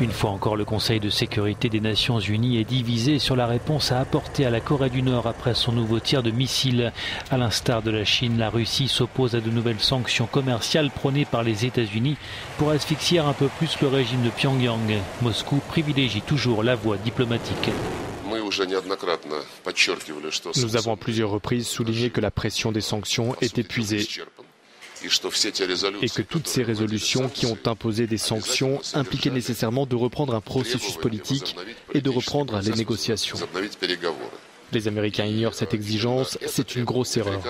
Une fois encore, le Conseil de sécurité des Nations Unies est divisé sur la réponse à apporter à la Corée du Nord après son nouveau tir de missile. À l'instar de la Chine, la Russie s'oppose à de nouvelles sanctions commerciales prônées par les États-Unis pour asphyxier un peu plus le régime de Pyongyang. Moscou privilégie toujours la voie diplomatique. Nous avons à plusieurs reprises souligné que la pression des sanctions est épuisée et que toutes ces résolutions qui ont imposé des sanctions impliquaient nécessairement de reprendre un processus politique et de reprendre les négociations. Les Américains ignorent cette exigence, c'est une grosse erreur.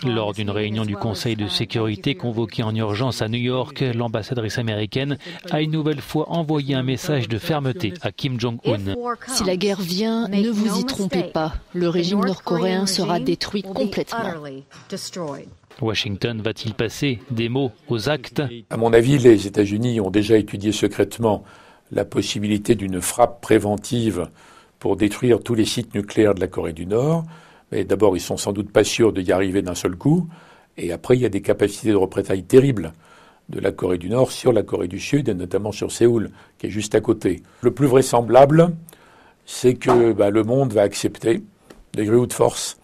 Lors d'une réunion du Conseil de sécurité convoquée en urgence à New York, l'ambassadrice américaine a une nouvelle fois envoyé un message de fermeté à Kim Jong-un. Si la guerre vient, ne vous y trompez pas. Le régime nord-coréen sera détruit complètement. Washington va-t-il passer des mots aux actes ? À mon avis, les États-Unis ont déjà étudié secrètement la possibilité d'une frappe préventive pour détruire tous les sites nucléaires de la Corée du Nord. Mais d'abord, ils sont sans doute pas sûrs d'y arriver d'un seul coup. Et après, il y a des capacités de représailles terribles de la Corée du Nord sur la Corée du Sud, et notamment sur Séoul, qui est juste à côté. Le plus vraisemblable, c'est que le monde va accepter, de gré ou de force,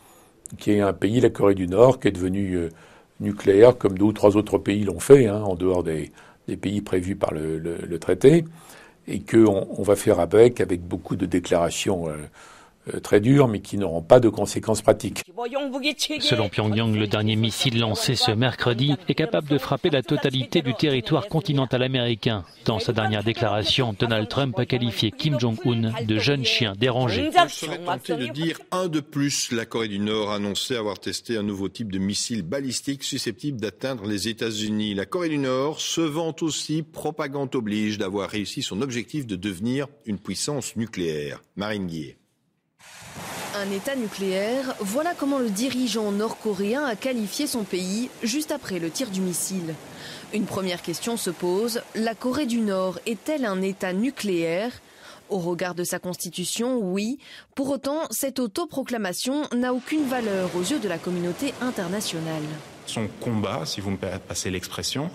qu'il y ait un pays, la Corée du Nord, qui est devenu nucléaire, comme 2 ou 3 autres pays l'ont fait, en dehors des pays prévus par le traité, et qu'on va faire avec beaucoup de déclarations très dures, mais qui n'auront pas de conséquences pratiques. Selon Pyongyang, le dernier missile lancé ce mercredi est capable de frapper la totalité du territoire continental américain. Dans sa dernière déclaration, Donald Trump a qualifié Kim Jong-un de jeune chien dérangé. Je serais tenté de dire un de plus. La Corée du Nord a annoncé avoir testé un nouveau type de missile balistique susceptible d'atteindre les États-Unis. La Corée du Nord se vante aussi, propagande oblige, d'avoir réussi son objectif de devenir une puissance nucléaire. Marine Guillet. Un État nucléaire, voilà comment le dirigeant nord-coréen a qualifié son pays juste après le tir du missile. Une première question se pose, la Corée du Nord est-elle un État nucléaire ? Au regard de sa constitution, oui. Pour autant, cette autoproclamation n'a aucune valeur aux yeux de la communauté internationale. Son combat, si vous me passez l'expression,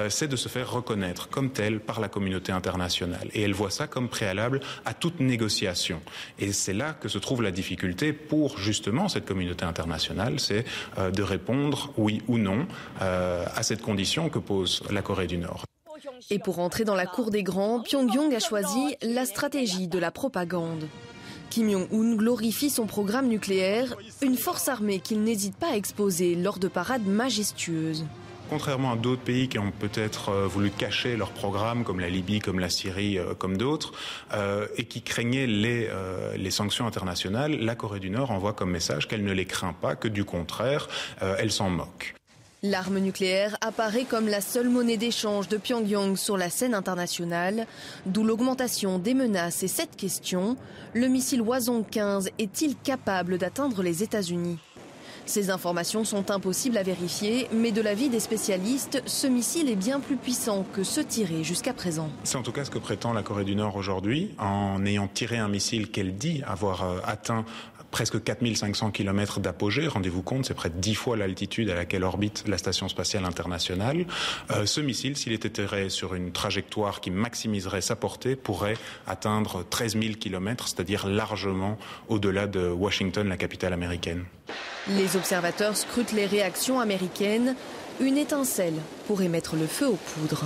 c'est de se faire reconnaître comme tel par la communauté internationale. Et elle voit ça comme préalable à toute négociation. Et c'est là que se trouve la difficulté pour justement cette communauté internationale, c'est de répondre oui ou non à cette condition que pose la Corée du Nord. Et pour entrer dans la cour des grands, Pyongyang a choisi la stratégie de la propagande. Kim Jong-un glorifie son programme nucléaire, une force armée qu'il n'hésite pas à exposer lors de parades majestueuses. Contrairement à d'autres pays qui ont peut-être voulu cacher leur programme, comme la Libye, comme la Syrie, comme d'autres, et qui craignaient les sanctions internationales, la Corée du Nord envoie comme message qu'elle ne les craint pas, que du contraire, elle s'en moque. L'arme nucléaire apparaît comme la seule monnaie d'échange de Pyongyang sur la scène internationale, d'où l'augmentation des menaces et cette question, le missile Hwasong 15 est-il capable d'atteindre les États-Unis ? Ces informations sont impossibles à vérifier, mais de l'avis des spécialistes, ce missile est bien plus puissant que ceux tirés jusqu'à présent. C'est en tout cas ce que prétend la Corée du Nord aujourd'hui, en ayant tiré un missile qu'elle dit avoir atteint presque 4500 km d'apogée. Rendez-vous compte, c'est près de 10 fois l'altitude à laquelle orbite la Station spatiale internationale. Ce missile, s'il était tiré sur une trajectoire qui maximiserait sa portée, pourrait atteindre 13 000 km, c'est-à-dire largement au-delà de Washington, la capitale américaine. Les observateurs scrutent les réactions américaines. Une étincelle pourrait mettre le feu aux poudres.